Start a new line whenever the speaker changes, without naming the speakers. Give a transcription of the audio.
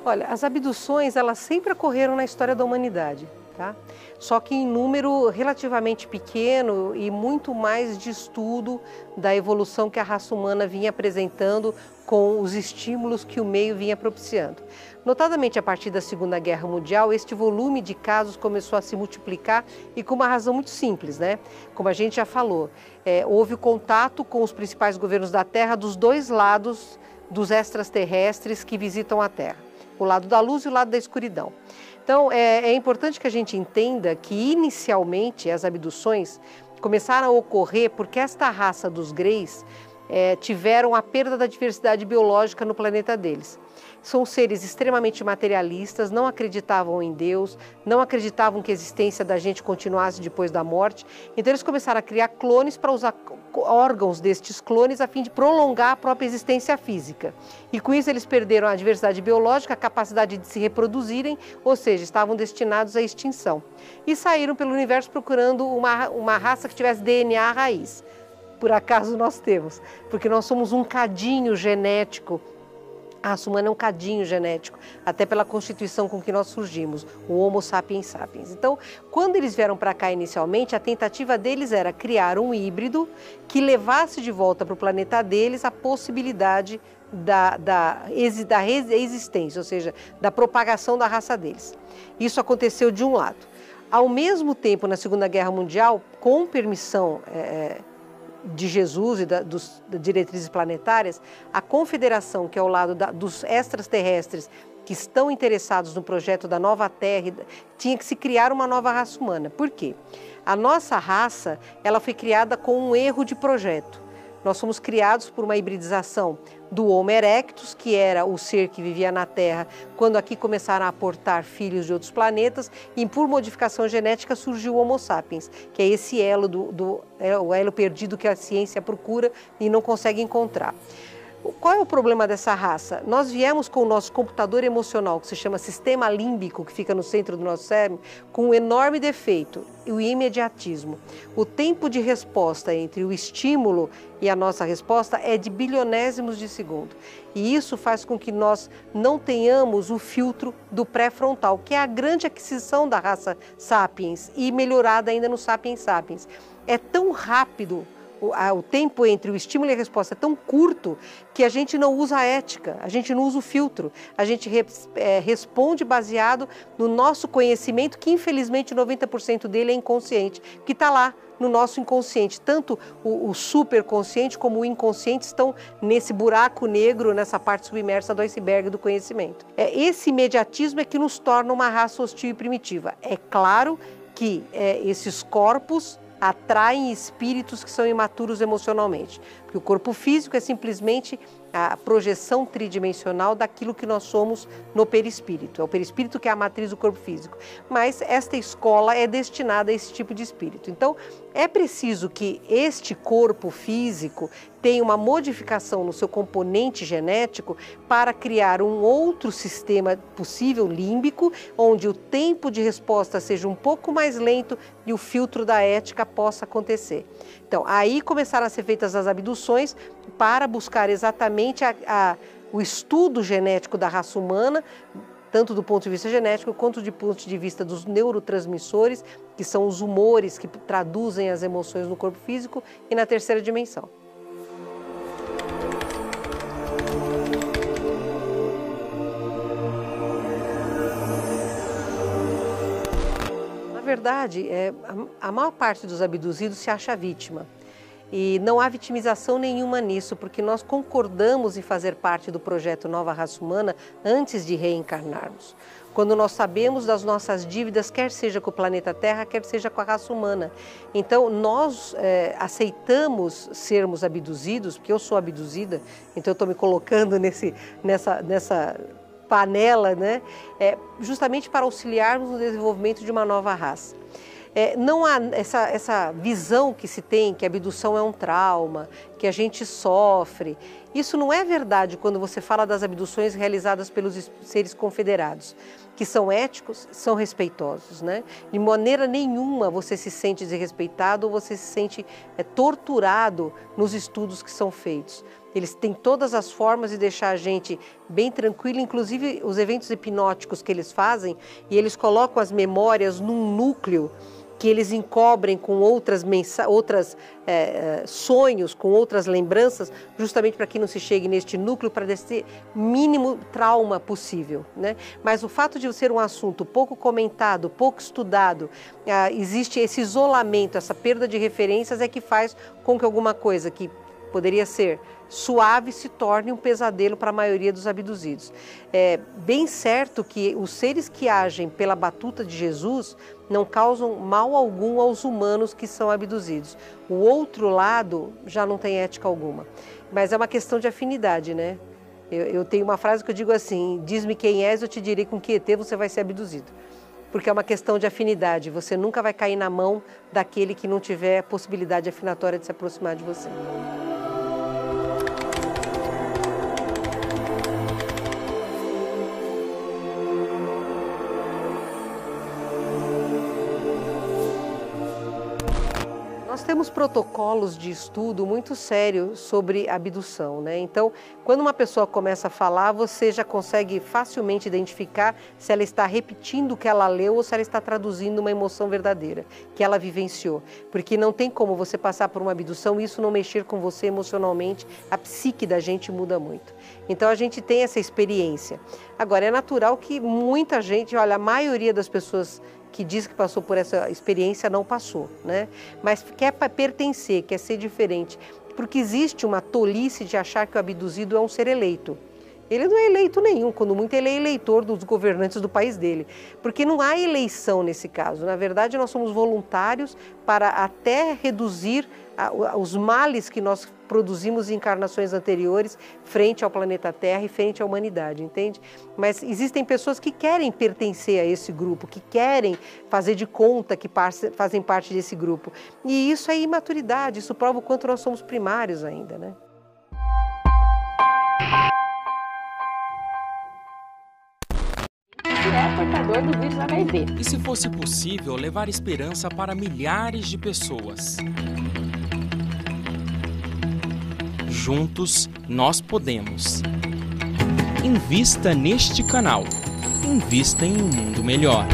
Olha, as abduções, elas sempre ocorreram na história da humanidade, tá? Só que em número relativamente pequeno e muito mais de estudo da evolução que a raça humana vinha apresentando com os estímulos que o meio vinha propiciando. Notadamente, a partir da Segunda Guerra Mundial, este volume de casos começou a se multiplicar e com uma razão muito simples, né? Como a gente já falou, houve o contato com os principais governos da Terra dos dois lados dos extraterrestres que visitam a Terra, o lado da luz e o lado da escuridão. Então, é importante que a gente entenda que, inicialmente, as abduções começaram a ocorrer porque esta raça dos Greys tiveram a perda da diversidade biológica no planeta deles. São seres extremamente materialistas, não acreditavam em Deus, não acreditavam que a existência da gente continuasse depois da morte. Então eles começaram a criar clones para usar órgãos destes clones a fim de prolongar a própria existência física. E com isso eles perderam a diversidade biológica, a capacidade de se reproduzirem, ou seja, estavam destinados à extinção. E saíram pelo universo procurando uma raça que tivesse DNA raiz. Por acaso nós temos, porque nós somos um cadinho genético. A raça humana é um cadinho genético, até pela constituição com que nós surgimos, o Homo sapiens sapiens. Então, quando eles vieram para cá inicialmente, a tentativa deles era criar um híbrido que levasse de volta para o planeta deles a possibilidade da existência, ou seja, da propagação da raça deles. Isso aconteceu de um lado. Ao mesmo tempo, na Segunda Guerra Mundial, com permissão de Jesus e das diretrizes planetárias, a confederação, que é ao lado dos extraterrestres que estão interessados no projeto da nova Terra, tinha que se criar uma nova raça humana. Por quê? A nossa raça, ela foi criada com um erro de projeto. Nós fomos criados por uma hibridização do Homo erectus, que era o ser que vivia na Terra, quando aqui começaram a aportar filhos de outros planetas, e por modificação genética surgiu o Homo sapiens, que é esse elo o elo perdido que a ciência procura e não consegue encontrar. Qual é o problema dessa raça? Nós viemos com o nosso computador emocional, que se chama sistema límbico, que fica no centro do nosso cérebro, com um enorme defeito, o imediatismo. O tempo de resposta entre o estímulo e a nossa resposta é de bilionésimos de segundo. E isso faz com que nós não tenhamos o filtro do pré-frontal, que é a grande aquisição da raça Sapiens e melhorada ainda no Sapiens Sapiens. É tão rápido. O tempo entre o estímulo e a resposta é tão curto que a gente não usa a ética, a gente não usa o filtro, a gente responde baseado no nosso conhecimento, que infelizmente 90% dele é inconsciente, que está lá no nosso inconsciente. Tanto o superconsciente como o inconsciente estão nesse buraco negro, nessa parte submersa do iceberg do conhecimento. Esse imediatismo é que nos torna uma raça hostil e primitiva. É claro que esses corpos atraem espíritos que são imaturos emocionalmente, porque o corpo físico é simplesmente a projeção tridimensional daquilo que nós somos no perispírito. É o perispírito que é a matriz do corpo físico, mas esta escola é destinada a esse tipo de espírito. Então, é preciso que este corpo físico tenha uma modificação no seu componente genético para criar um outro sistema possível límbico, onde o tempo de resposta seja um pouco mais lento e o filtro da ética possa acontecer. Então, aí começaram a ser feitas as abduções para buscar exatamente o estudo genético da raça humana, tanto do ponto de vista genético quanto do ponto de vista dos neurotransmissores, que são os humores que traduzem as emoções no corpo físico e na terceira dimensão. Na verdade, a maior parte dos abduzidos se acha vítima. E não há vitimização nenhuma nisso, porque nós concordamos em fazer parte do projeto Nova Raça Humana antes de reencarnarmos. Quando nós sabemos das nossas dívidas, quer seja com o planeta Terra, quer seja com a raça humana. Então, nós aceitamos sermos abduzidos, porque eu sou abduzida, então eu estou me colocando nessa panela, né? Justamente para auxiliarmos no desenvolvimento de uma nova raça. Não há essa visão que se tem que a abdução é um trauma, que a gente sofre. Isso não é verdade quando você fala das abduções realizadas pelos seres confederados. que são éticos, são respeitosos, né? De maneira nenhuma você se sente desrespeitado ou você se sente torturado nos estudos que são feitos. Eles têm todas as formas de deixar a gente bem tranquilo, inclusive os eventos hipnóticos que eles fazem, e eles colocam as memórias num núcleo que eles encobrem com outras sonhos, com outras lembranças, justamente para que não se chegue neste núcleo, para esse mínimo trauma possível, né? Mas o fato de ser um assunto pouco comentado, pouco estudado, existe esse isolamento, essa perda de referências é que faz com que alguma coisa que poderia ser suave se torne um pesadelo para a maioria dos abduzidos. É bem certo que os seres que agem pela batuta de Jesus não causam mal algum aos humanos que são abduzidos. O outro lado já não tem ética alguma. Mas é uma questão de afinidade, né? Eu tenho uma frase que eu digo assim: diz-me quem és, eu te direi com que ET você vai ser abduzido. Porque é uma questão de afinidade. Você nunca vai cair na mão daquele que não tiver possibilidade afinatória de se aproximar de você. Nós temos protocolos de estudo muito sérios sobre abdução, né? Então, quando uma pessoa começa a falar, você já consegue facilmente identificar se ela está repetindo o que ela leu ou se ela está traduzindo uma emoção verdadeira, que ela vivenciou. Porque não tem como você passar por uma abdução e isso não mexer com você emocionalmente, a psique da gente muda muito. Então, a gente tem essa experiência. Agora, é natural que muita gente, olha, a maioria das pessoas que diz que passou por essa experiência não passou, né? Mas quer pertencer, quer ser diferente, porque existe uma tolice de achar que o abduzido é um ser eleito. Ele não é eleito nenhum, quando muito ele é eleitor dos governantes do país dele, porque não há eleição nesse caso. Na verdade, nós somos voluntários para até reduzir os males que nós produzimos em encarnações anteriores frente ao planeta Terra e frente à humanidade, entende? Mas existem pessoas que querem pertencer a esse grupo, que querem fazer de conta que fazem parte desse grupo. E isso é imaturidade, isso prova o quanto nós somos primários ainda, né?
É portador do vírus HIV.
E se fosse possível levar esperança para milhares de pessoas? Juntos, nós podemos. Invista neste canal. Invista em um mundo melhor.